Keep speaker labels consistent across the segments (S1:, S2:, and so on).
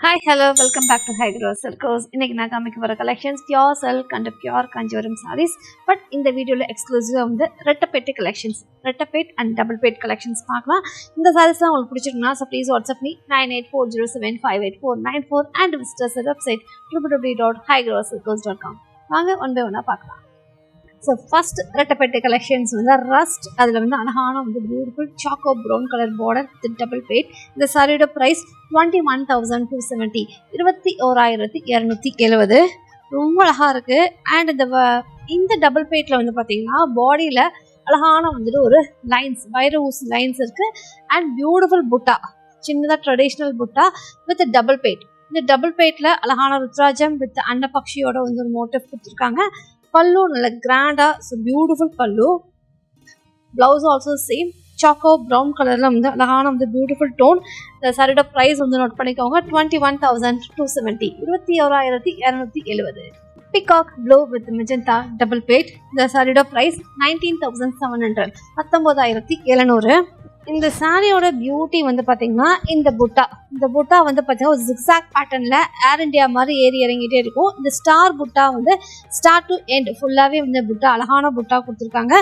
S1: Hi, hello, welcome back to High Girls Circles. இன்னைக்கு நான் காமிக்க வர collections pure silk and pure Kanchipuram sarees. But இந்த வீடியோவில் எக்ஸ்க்ளூசிவாக வந்து ரெட்டப்பேட்டு கலெக்ஷன்ஸ், ரெட்டப்பேட் அண்ட் டபுள் பேட் கலெக்ஷன்ஸ் பார்க்கலாம். இந்த சாரீஸ்லாம் உங்களுக்கு பிடிச்சிருக்குன்னா so please WhatsApp me 9840758494 and visitors website www.highgirlscircles.com. வாங்க ஒன் பை ஒன்னாக பார்க்கலாம். ஸோ ஃபர்ஸ்ட் ரெட்டப்பேட்டை கலெக்ஷன்ஸ் வந்து ரஸ்ட், அதில் வந்து அழகான வந்து beautiful choco brown colour border with double பேட். இந்த சாரியோட ப்ரைஸ் 21,270, 21,270. ரொம்ப அழகாக இருக்குது. அண்ட் இந்த டபுள் பேட்டில் வந்து பார்த்தீங்கன்னா பாடியில் அழகான வந்துட்டு ஒரு லைன்ஸ், வைர ஊசி லைன்ஸ் இருக்குது. அண்ட் பியூட்டிஃபுல் புட்டா, சின்னதாக ட்ரெடிஷ்னல் புட்டா வித் டபுள் பேட். இந்த டபுள் பேட்டில் அழகான ருத்ராஜம் வித் அன்னபக்ஷியோட வந்து ஒரு மோட்டிவ் கொடுத்துருக்காங்க. பல்லு நல்ல கிராண்டா, ஸோ பியூட்டிஃபுல் பல்லு. Blouse also same choco brown கலர்ல வந்து அழகான வந்து பியூட்டிஃபுல் டோன். இந்த சாரியோட ப்ரைஸ் வந்து நோட் பண்ணிக்கோங்க 21,270, 21,270. Peacock blue with magenta double பேட். இந்த சாரியோட ப்ரைஸ் 19,700, 19,700. இந்த சாரியோட பியூட்டி வந்து பார்த்தீங்கன்னா இந்த புட்டா வந்து பார்த்தீங்கன்னா ஒரு ஜிக்ஸாக் பேட்டர்னில் ஏர் இண்டியா மாதிரி ஏறி இறங்கிட்டே இருக்கும். இந்த ஸ்டார் புட்டா வந்து ஸ்டார்ட் டு எண்ட் ஃபுல்லாகவே வந்து புட்டா, அழகான புட்டா கொடுத்துருக்காங்க.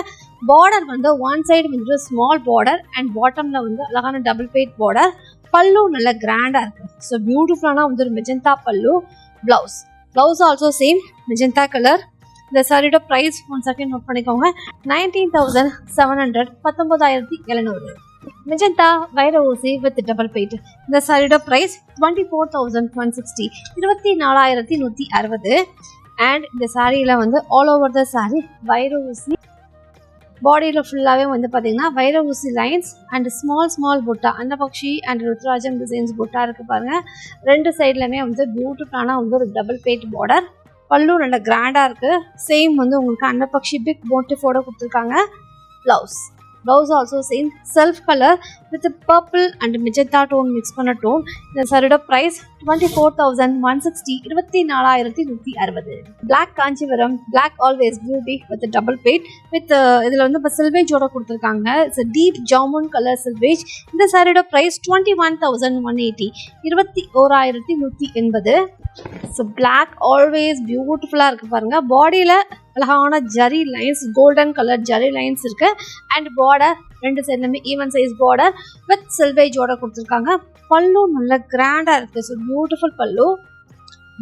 S1: பார்டர் வந்து ஒன் சைடு வந்து ஸ்மால் பார்டர் அண்ட் பாட்டமில் வந்து அழகான டபுள் பேட் பார்டர். பல்லு நல்ல கிராண்டாக இருக்குது. ஸோ பியூட்டிஃபுல்லான வந்து ஒரு மெஜந்தா பல்லு. Blouse also same magenta colour. இந்த சாரியோட ப்ரைஸ் ஒன் செகண்ட் நோட் பண்ணிக்கோங்க 19,700, 19,700. மெஜந்தா வைர ஊசி வித் டபுள் பேட். இந்த சாரியோட ப்ரைஸ் 24,160, 24,160. அண்ட் இந்த சாரியில் வந்து ஆல் ஓவர் த சாரி வைர ஊசி, பாடியில் ஃபுல்லாகவே வந்து பார்த்தீங்கன்னா வைர ஊசி லைன்ஸ் அண்ட் ஸ்மால் புட்டா, அன்னபக்ஷி அண்ட் ருத்ராஜம் டிசைன்ஸ் புட்டா இருக்குது பாருங்கள். ரெண்டு சைட்லையுமே வந்து பியூட்டிஃபுல்லான வந்து ஒரு டபுள் பேட் பார்டர். பல்லு நல்ல கிராண்டாக இருக்குது. சேம் வந்து உங்களுக்கு அன்னபக்ஷி பிக் மோட்டிஃபோட கொடுத்துருக்காங்க. Blouse also same self colour with purple and magenta tone mix பண்ண டோன். இந்த சாரியோட price 24,160, 24,160. Black Kanchipuram, black always beauty with double பேட் வித் இதில் வந்து இப்போ சில்வேஜோட கொடுத்துருக்காங்க. It's deep jamun colour selvage. இந்த சாரியோட ப்ரைஸ் 21,180, 21,180. ஸோ பிளாக் ஆல்வேஸ் பியூட்டிஃபுல்லாக இருக்குது பாருங்கள். பாடியில் அழகான zari lines, golden colour zari lines இருக்கு. அண்ட் பார்டர் ரெண்டு சைட்லையுமே ஈவன் சைஸ் பார்டர் வித் சில்வேஜோட கொடுத்துருக்காங்க. பல்லு நல்ல கிராண்டாக இருக்குது. ஸோ பியூட்டிஃபுல் பல்லு.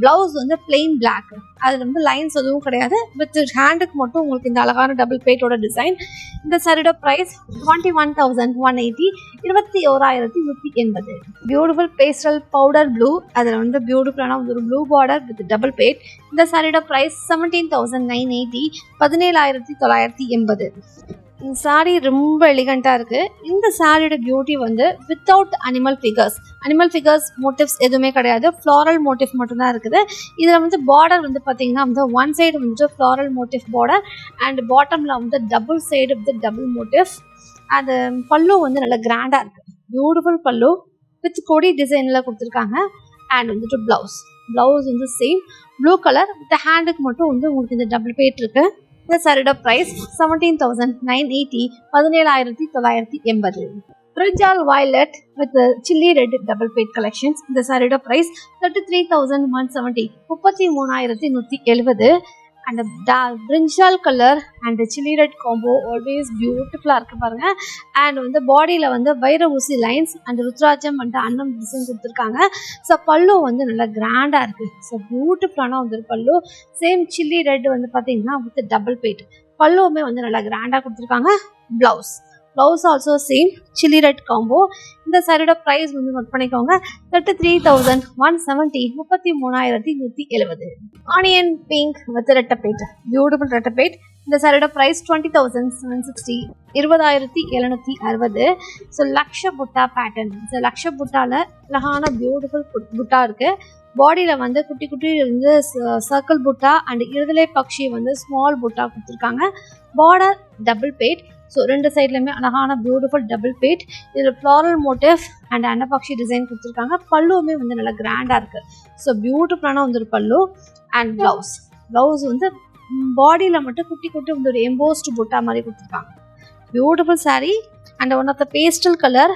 S1: பிளவுஸ் வந்து பிளெயின் பிளாக், அதில் வந்து லைன்ஸ் எதுவும் கிடையாது. வித் ஹேண்டுக்கு மட்டும் உங்களுக்கு இந்த அழகான டபுள் பேட்டோட டிசைன். இந்த சாரியோட price 21,180, 21,180. Beautiful pastel powder blue, அதில் வந்து பியூட்டிஃபுல்லான ஒரு ப்ளூ பார்டர் வித் டபுள் பேட். இந்த சாரியோட ப்ரைஸ் 17,980, 17,980. இந்த சாரீ ரொம்ப எலிகண்ட்டாக இருக்குது. இந்த சாரியோட பியூட்டி வந்து வித்தவுட் அனிமல் ஃபிகர்ஸ் மோட்டிவ்ஸ் எதுவுமே கிடையாது. ஃப்ளாரல் மோட்டிவ் மட்டும்தான் இருக்குது. இதில் வந்து பார்டர் வந்து பார்த்தீங்கன்னா வந்து ஒன் சைடு வந்து ஃப்ளாரல் மோட்டிவ் பார்டர் அண்ட் பாட்டமில் வந்து double side with double motive. அது பல்லு வந்து நல்ல கிராண்டாக இருக்குது. பியூட்டிஃபுல் பல்லு வித் கொடி டிசைனில் கொடுத்துருக்காங்க. அண்ட் வந்துட்டு ப்ளவுஸ் வந்து சேம் ப்ளூ கலர் வித் ஹேண்டுக்கு மட்டும் வந்து உங்களுக்கு இந்த டபுள் பேட் இருக்குது. இந்த சாரியோட price 17,980, 17,980. Brinjal violet with chilli red double பேட் கலெக்ஷன்ஸ். இந்த சாரியோட price 33,170, 33,170. And brinjal colour and chilli red combo always பியூட்டிஃபுல்லாக இருக்குது பாருங்கள். அண்ட் வந்து பாடியில் வந்து வைர ஊசி லைன்ஸ் அண்ட் ருத்ராஜம் அண்ட் அன்னம் டிசைன் கொடுத்துருக்காங்க. ஸோ பல்லு வந்து நல்லா கிராண்டாக இருக்குது. ஸோ பியூட்டிஃபுல்லான வந்து பல்லு. சேம் சில்லி ரெட் வந்து பார்த்தீங்கன்னா வித் டபுள் பேட். பல்லுவுமே வந்து நல்லா கிராண்டாக கொடுத்துருக்காங்க. Blouse also same chilli red combo. இந்த சாரியோட ப்ரைஸ் வந்து நோட் பண்ணிக்கோங்க 33,170, 33,170. ஆனியன் பிங்க் வித் ரெட்டப்பேட், பியூட்டிஃபுல் ரெட்டப்பேட். இந்த சாரியோட ப்ரைஸ் 20,760, 20,760. ஸோ லக்ஷ புட்டா பேட்டர்ன். ஸோ லக்ஷ புட்டாவில் அழகான பியூட்டிஃபுல் புட்டா இருக்குது. பாடியில் வந்து குட்டி வந்து சர்க்கிள் புட்டா அண்ட் இருதலை பக்ஷி வந்து ஸ்மால் புட்டா கொடுத்துருக்காங்க. Border double bad. ஸோ ரெண்டு சைட்லையுமே அழகான பியூட்டிஃபுல் டபுள் பேட். இதில் floral motive and annapakshi design கொடுத்துருக்காங்க. பல்லுவுமே வந்து நல்லா கிராண்டாக இருக்குது. ஸோ பியூட்டிஃபுல்லான வந்து ஒரு பல்லு. அண்ட் ப்ளவுஸ் வந்து பாடியில் மட்டும் குட்டி வந்து ஒரு எம்போஸ்டு புட்டா மாதிரி கொடுத்துருக்காங்க. Beautiful saree and one of the pastel colour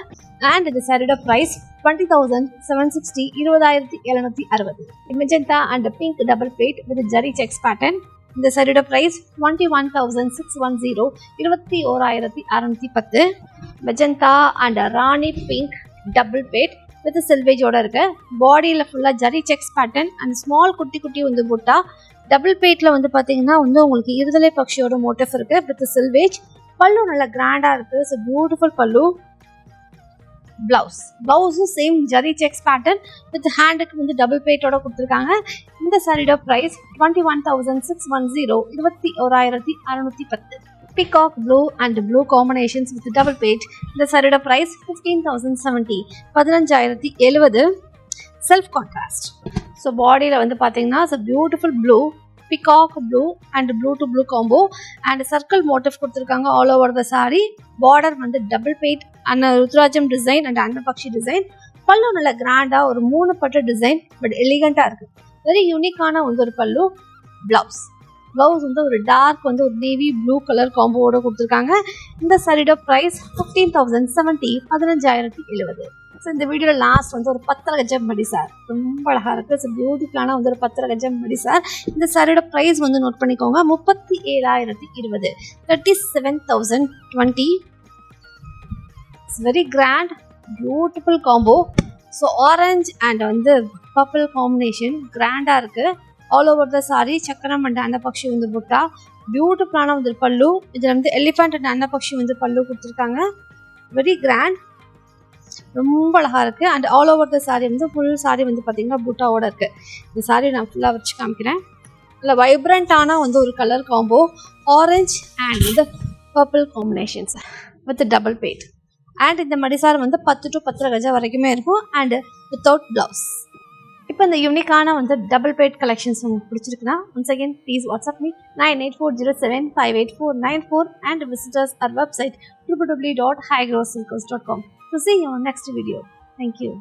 S1: and இந்த சாரியோட price 20,760 20,760. Magenta and pink double plate with zari checks pattern. இந்த சாரியோட price 21,610 21,610. Magenta and Rani pink double plate with selvage ஓட இருக்கு. பாடியில ஃபுல்லா zari checks pattern and small குட்டி குட்டி வந்து புட்டா. டபுள் பிளேட்ல வந்து பாத்தீங்கன்னா வந்து உங்களுக்கு இருதலை பக்ஷியோட மோட்டிவ் இருக்கு வித் சில்வேஜ். பல்லு நல்ல கிராண்டா இருக்கு. இட்ஸ் பியூட்டிஃபுல் பல்லு. Blouse same zari checks pattern with ஹேண்டுக்கு வந்து டபுள் பிளேட்டோட கொடுத்துருக்காங்க. இந்த சாரியோட price 21,610 21,610. Peacock blue and blue combinations with double plate. இந்த சாரியோட price 15,070 15,070. Self contrast. So பாடியில வந்து பாத்தீங்கன்னா it's a beautiful blue, peacock blue and blue to blue combo and circle motif கொடுத்திருக்காங்க all over the saree. Border வந்து double plate and ருத்ராஜம் design and அன்னபக்ஷி design. Pallu நல்ல கிராண்டா ஒரு 3 பட்டு டிசைன் பட் எலிகண்டா இருக்கு. வெரி யூனிக்கான ஒரு பல்லு. பிளவுஸ் வந்து ஒரு டார்க் வந்து ஒரு நேவி ப்ளூ கலர் காம்போவோட கொடுத்துருக்காங்க. இந்த சாரியோட பிரைஸ் 15,070 15,070. ஸோ இந்த வீடியோல லாஸ்ட் வந்து ஒரு 10 கஜம் மடி சார் ரொம்ப அழகா இருக்கு. ஸோ பியூட்டிஃபுல்லான வந்து ஒரு 10 கஜம் மடி சார். இந்த சாரியோட பிரைஸ் வந்து நோட் பண்ணிக்கோங்க 37,020 37,020. It's very grand beautiful combo. So orange and வந்து பர்பிள் காம்பினேஷன் கிராண்டா இருக்கு. ஆல் ஓவர் த சாரி சக்கரம் அண்ட் அன்னபக்ஷி வந்து புட்டா. பியூட்டிஃபுல்லான வந்து பல்லு. இதில் வந்து எலிஃபண்ட் அண்ட் அன்னபக்ஷி வந்து பல்லு கொடுத்துருக்காங்க. வெரி கிராண்ட் ரொம்ப அழகா இருக்கு. And all over the sorry வந்து ஃபுல் சாரி வந்து பார்த்தீங்கன்னா புட்டாவோட இருக்கு. இந்த சாரி நான் ஃபுல்லாக வச்சு காமிக்கிறேன். இல்லை வைப்ரண்டான வந்து ஒரு கலர் காம்போ ஆரஞ்ச் அண்ட் வந்து பர்பிள் காம்பினேஷன்ஸ் வித் டபுள் பேட். அண்ட் இந்த மடிசார் வந்து 10 to 10 கஜம் வரைக்குமே இருக்கும் அண்ட் வித்தவுட் பிளவுஸ். இப்போ இந்த யூனிக்கான வந்து டபுள் பேட் கலெக்ஷன்ஸ் உங்களுக்கு பிடிச்சிருக்குன்னா once again please WhatsApp me 9840758494 and visit us our website www.highgrowsilkos.com. So see you on next video. Thank you.